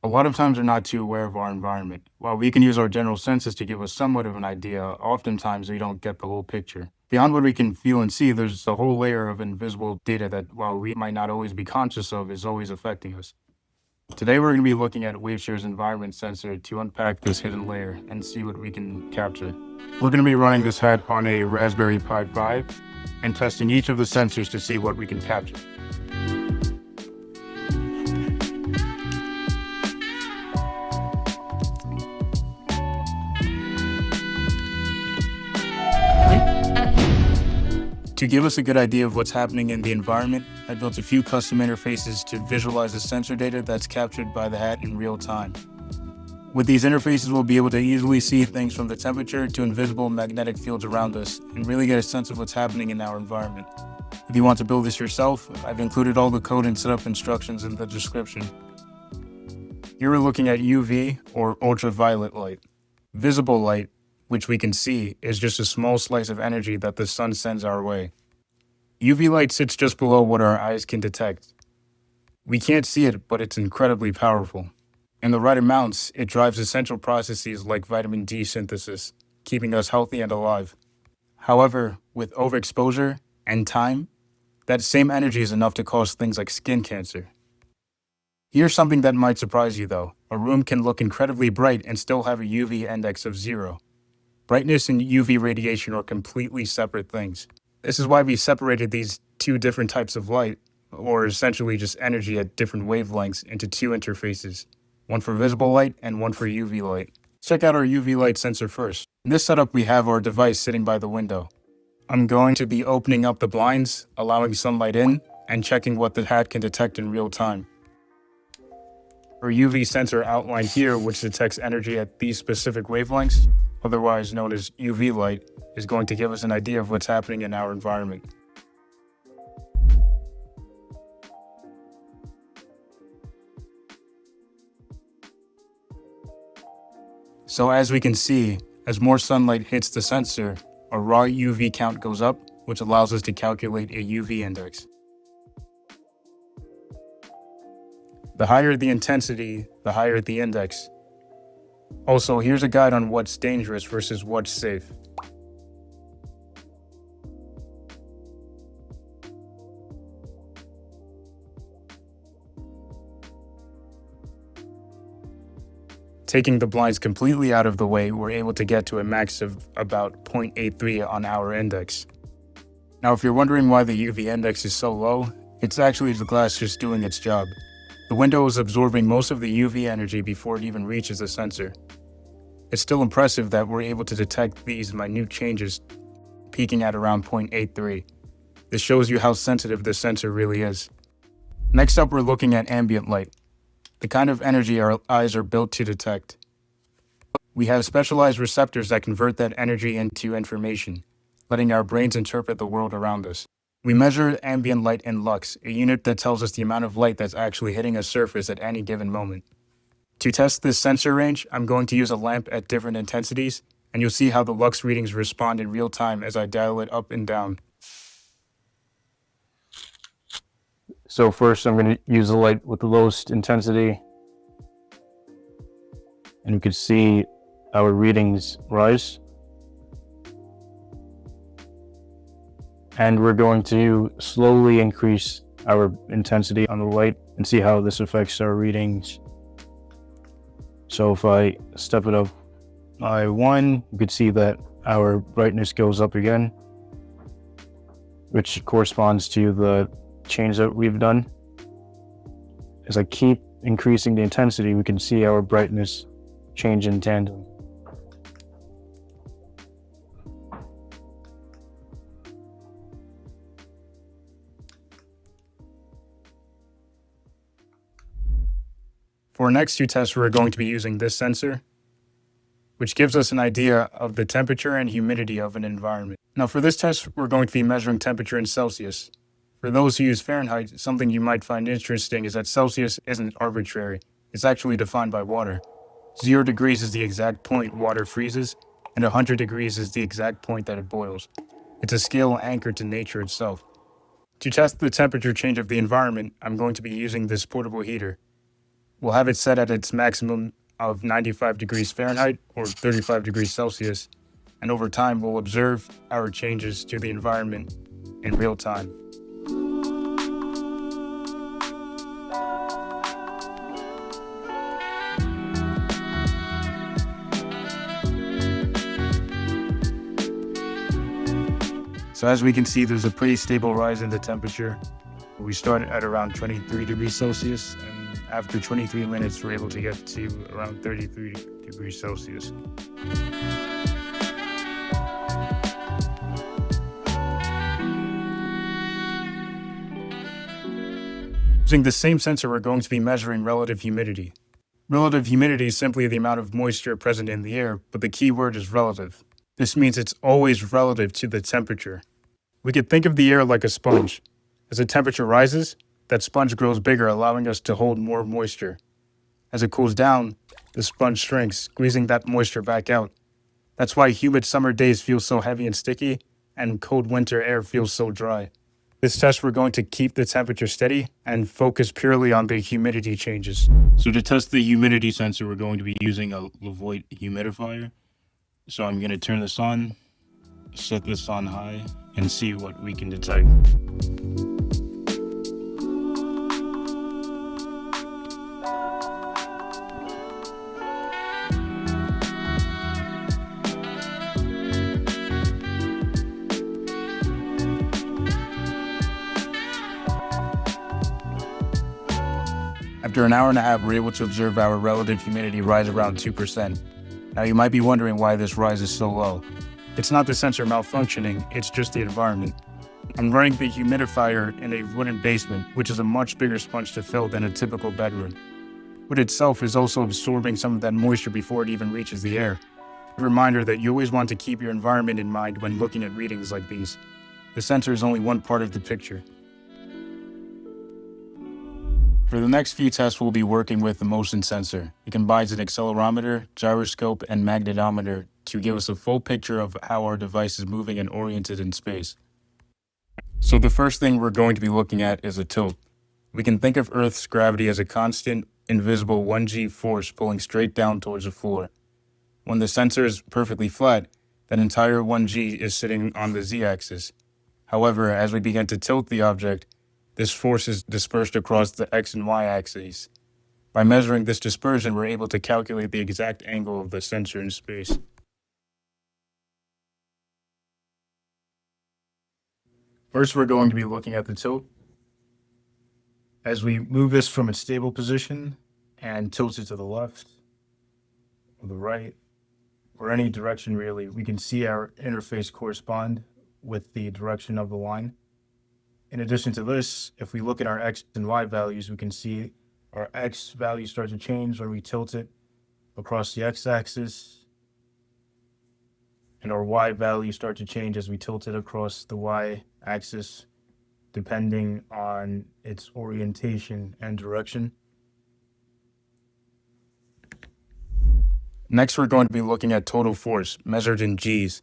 A lot of times we're not too aware of our environment. While we can use our general senses to give us somewhat of an idea, oftentimes we don't get the whole picture. Beyond what we can feel and see, there's a whole layer of invisible data that, while we might not always be conscious of, is always affecting us. Today we're going to be looking at Waveshare's environment sensor to unpack this hidden layer and see what we can capture. We're going to be running this hat on a Raspberry Pi 5 and testing each of the sensors to see what we can capture. To give us a good idea of what's happening in the environment, I built a few custom interfaces to visualize the sensor data that's captured by the hat in real time. With these interfaces, we'll be able to easily see things from the temperature to invisible magnetic fields around us and really get a sense of what's happening in our environment. If you want to build this yourself, I've included all the code and setup instructions in the description. Here we're looking at UV, or ultraviolet light. Visible light, which we can see, is just a small slice of energy that the sun sends our way. UV light sits just below what our eyes can detect. We can't see it, but it's incredibly powerful. In the right amounts, it drives essential processes like vitamin D synthesis, keeping us healthy and alive. However, with overexposure and time, that same energy is enough to cause things like skin cancer. Here's something that might surprise you though. A room can look incredibly bright and still have a UV index of 0. Brightness and UV radiation are completely separate things. This is why we separated these two different types of light, or essentially just energy at different wavelengths, into two interfaces, one for visible light and one for UV light. Let's check out our UV light sensor first. In this setup, we have our device sitting by the window. I'm going to be opening up the blinds, allowing sunlight in, and checking what the hat can detect in real time. Our UV sensor outlined here, which detects energy at these specific wavelengths, otherwise known as UV light, is going to give us an idea of what's happening in our environment. So as we can see, as more sunlight hits the sensor, our raw UV count goes up, which allows us to calculate a UV index. The higher the intensity, the higher the index. Also, here's a guide on what's dangerous versus what's safe. Taking the blinds completely out of the way, we're able to get to a max of about 0.83 on our index. Now, if you're wondering why the UV index is so low, it's actually the glass just doing its job. The window is absorbing most of the UV energy before it even reaches the sensor. It's still impressive that we're able to detect these minute changes, peaking at around 0.83. This shows you how sensitive this sensor really is. Next up, we're looking at ambient light, the kind of energy our eyes are built to detect. We have specialized receptors that convert that energy into information, letting our brains interpret the world around us. We measure ambient light in lux, a unit that tells us the amount of light that's actually hitting a surface at any given moment. To test this sensor range, I'm going to use a lamp at different intensities, and you'll see how the lux readings respond in real time as I dial it up and down. So first I'm going to use the light with the lowest intensity, and you can see our readings rise. And we're going to slowly increase our intensity on the light and see how this affects our readings. So if I step it up by 1, you could see that our brightness goes up again, which corresponds to the change that we've done. As I keep increasing the intensity, we can see our brightness change in tandem. For our next two tests, we're going to be using this sensor, which gives us an idea of the temperature and humidity of an environment. Now for this test, we're going to be measuring temperature in Celsius. For those who use Fahrenheit, something you might find interesting is that Celsius isn't arbitrary. It's actually defined by water. 0 degrees is the exact point water freezes, and 100 degrees is the exact point that it boils. It's a scale anchored to nature itself. To test the temperature change of the environment, I'm going to be using this portable heater. We'll have it set at its maximum of 95 degrees Fahrenheit or 35 degrees Celsius, and over time we'll observe our changes to the environment in real time. So as we can see, there's a pretty stable rise in the temperature. We started at around 23 degrees Celsius, and after 23 minutes, we're able to get to around 33 degrees Celsius. Using the same sensor, we're going to be measuring relative humidity. Relative humidity is simply the amount of moisture present in the air, but the key word is relative. This means it's always relative to the temperature. We could think of the air like a sponge. As the temperature rises, that sponge grows bigger, allowing us to hold more moisture. As it cools down, the sponge shrinks, squeezing that moisture back out. That's why humid summer days feel so heavy and sticky, and cold winter air feels so dry. This test, we're going to keep the temperature steady and focus purely on the humidity changes. So to test the humidity sensor, we're going to be using a Levoit humidifier. So I'm going to turn this on, set this on high, and see what we can detect. After an hour and a half, we're able to observe our relative humidity rise around 2%. Now you might be wondering why this rise is so low. It's not the sensor malfunctioning, it's just the environment. I'm running the humidifier in a wooden basement, which is a much bigger sponge to fill than a typical bedroom. Wood itself is also absorbing some of that moisture before it even reaches the air. A reminder that you always want to keep your environment in mind when looking at readings like these. The sensor is only one part of the picture. For the next few tests, we'll be working with the motion sensor. It combines an accelerometer, gyroscope, and magnetometer to give us a full picture of how our device is moving and oriented in space. So the first thing we're going to be looking at is a tilt. We can think of Earth's gravity as a constant, invisible 1G force pulling straight down towards the floor. When the sensor is perfectly flat, that entire 1G is sitting on the Z-axis. However, as we begin to tilt the object, this force is dispersed across the X and Y axes. By measuring this dispersion, we're able to calculate the exact angle of the sensor in space. First, we're going to be looking at the tilt. As we move this from its stable position and tilt it to the left or the right, or any direction really, we can see our interface correspond with the direction of the line. In addition to this, if we look at our X and Y values, we can see our X value start to change when we tilt it across the X axis, and our Y value start to change as we tilt it across the Y axis, depending on its orientation and direction. Next, we're going to be looking at total force, measured in Gs.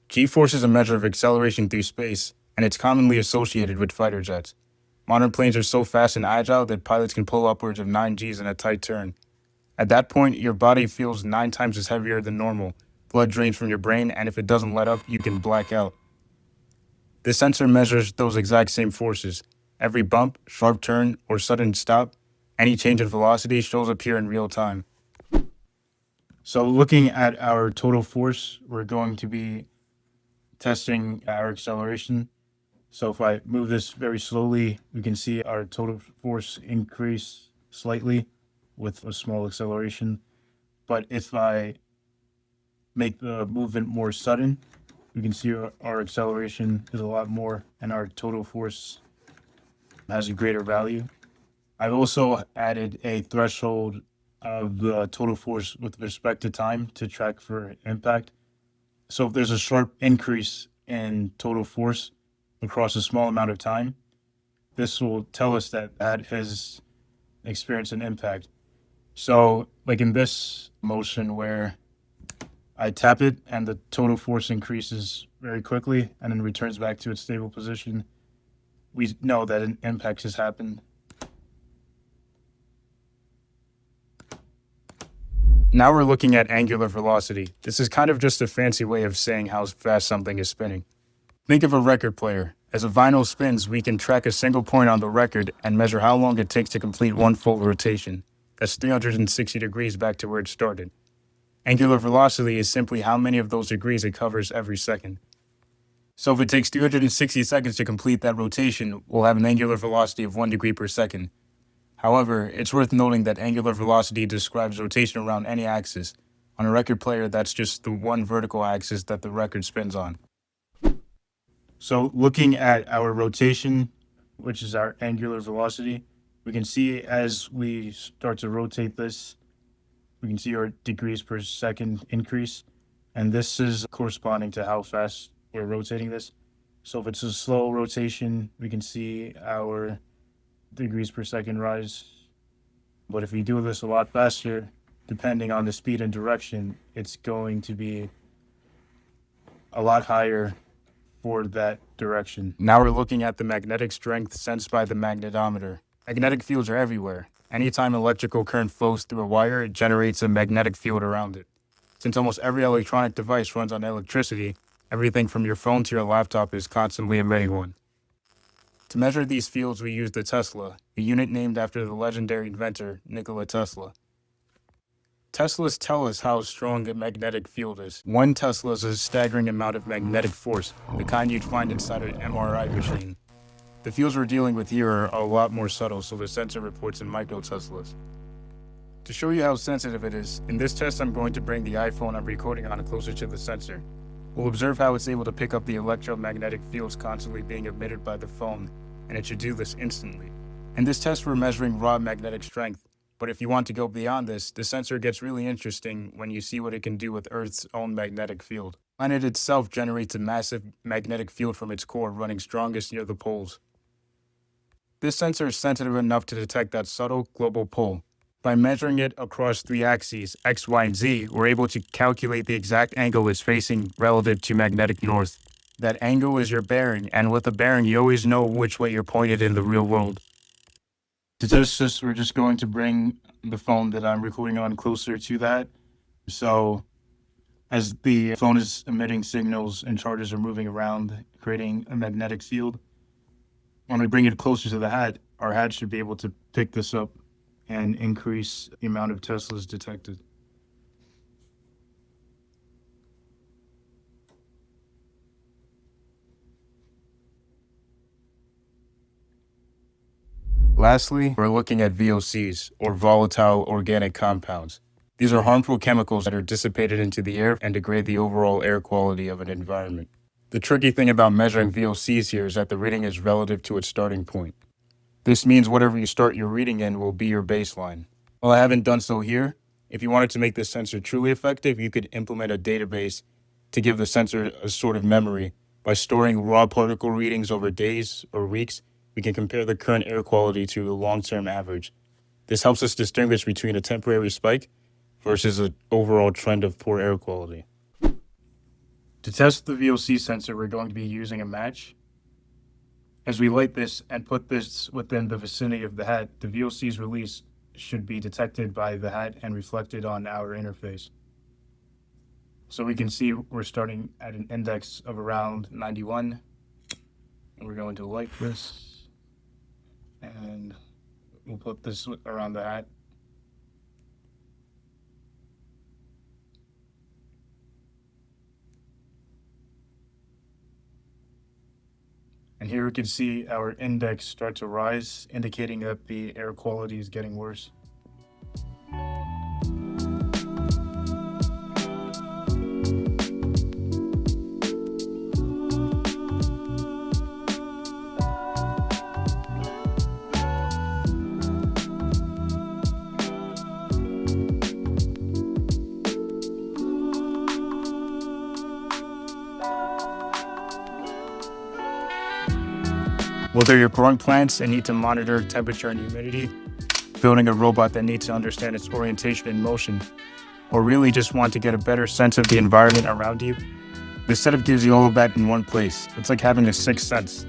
G-force is a measure of acceleration through space, and it's commonly associated with fighter jets. Modern planes are so fast and agile that pilots can pull upwards of 9 Gs in a tight turn. At that point, your body feels 9 times as heavier than normal. Blood drains from your brain, and if it doesn't let up, you can black out. This sensor measures those exact same forces. Every bump, sharp turn, or sudden stop, any change in velocity shows up here in real time. So looking at our total force, we're going to be testing our acceleration. So if I move this very slowly, we can see our total force increase slightly with a small acceleration. But if I make the movement more sudden, we can see our acceleration is a lot more and our total force has a greater value. I've also added a threshold of the total force with respect to time to track for impact. So if there's a sharp increase in total force across a small amount of time, this will tell us that that has experienced an impact. So like in this motion where I tap it and the total force increases very quickly and then returns back to its stable position, we know that an impact has happened. Now we're looking at angular velocity. This is kind of just a fancy way of saying how fast something is spinning. Think of a record player. As a vinyl spins, we can track a single point on the record and measure how long it takes to complete one full rotation. That's 360 degrees back to where it started. Angular velocity is simply how many of those degrees it covers every second. So if it takes 360 seconds to complete that rotation, we'll have an angular velocity of 1 degree per second. However, it's worth noting that angular velocity describes rotation around any axis. On a record player, that's just the one vertical axis that the record spins on. So looking at our rotation, which is our angular velocity, we can see as we start to rotate this, we can see our degrees per second increase. And this is corresponding to how fast we're rotating this. So if it's a slow rotation, we can see our degrees per second rise. But if we do this a lot faster, depending on the speed and direction, it's going to be a lot higher for that direction. Now we're looking at the magnetic strength sensed by the magnetometer. Magnetic fields are everywhere. Anytime electrical current flows through a wire, it generates a magnetic field around it. Since almost every electronic device runs on electricity, everything from your phone to your laptop is constantly emitting one. To measure these fields, we use the Tesla, a unit named after the legendary inventor, Nikola Tesla. Teslas tell us how strong a magnetic field is. 1 Tesla is a staggering amount of magnetic force, the kind you'd find inside an MRI machine. The fields we're dealing with here are a lot more subtle, so the sensor reports in microTeslas. To show you how sensitive it is, in this test I'm going to bring the iPhone I'm recording on closer to the sensor. We'll observe how it's able to pick up the electromagnetic fields constantly being emitted by the phone, and it should do this instantly. In this test we're measuring raw magnetic strength, but if you want to go beyond this, the sensor gets really interesting when you see what it can do with Earth's own magnetic field. The planet itself generates a massive magnetic field from its core, running strongest near the poles. This sensor is sensitive enough to detect that subtle global pull. By measuring it across 3 axes, X, Y, and Z, we're able to calculate the exact angle it's facing relative to magnetic north. That angle is your bearing, and with a bearing, you always know which way you're pointed in the real world. To test this, we're just going to bring the phone that I'm recording on closer to that. So as the phone is emitting signals and charges are moving around, creating a magnetic field, when we bring it closer to the hat, our hat should be able to pick this up and increase the amount of Teslas detected. Lastly, we're looking at VOCs, or volatile organic compounds. These are harmful chemicals that are dissipated into the air and degrade the overall air quality of an environment. The tricky thing about measuring VOCs here is that the reading is relative to its starting point. This means whatever you start your reading in will be your baseline. While I haven't done so here, if you wanted to make this sensor truly effective, you could implement a database to give the sensor a sort of memory. By storing raw particle readings over days or weeks, we can compare the current air quality to a long-term average. This helps us distinguish between a temporary spike versus an overall trend of poor air quality. To test the VOC sensor, we're going to be using a match. As we light this and put this within the vicinity of the hat, the VOC's release should be detected by the hat and reflected on our interface. So we can see we're starting at an index of around 91. And we're going to light this. And we'll put this around the hat. And here we can see our index start to rise, indicating that the air quality is getting worse. Whether you're growing plants and need to monitor temperature and humidity, building a robot that needs to understand its orientation and motion, or really just want to get a better sense of the environment around you, this setup gives you all of that in one place. It's like having a sixth sense.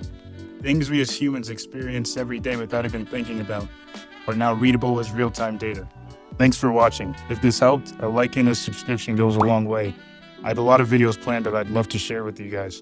Things we as humans experience every day without even thinking about are now readable as real-time data. Thanks for watching. If this helped, a like and a subscription goes a long way. I have a lot of videos planned that I'd love to share with you guys.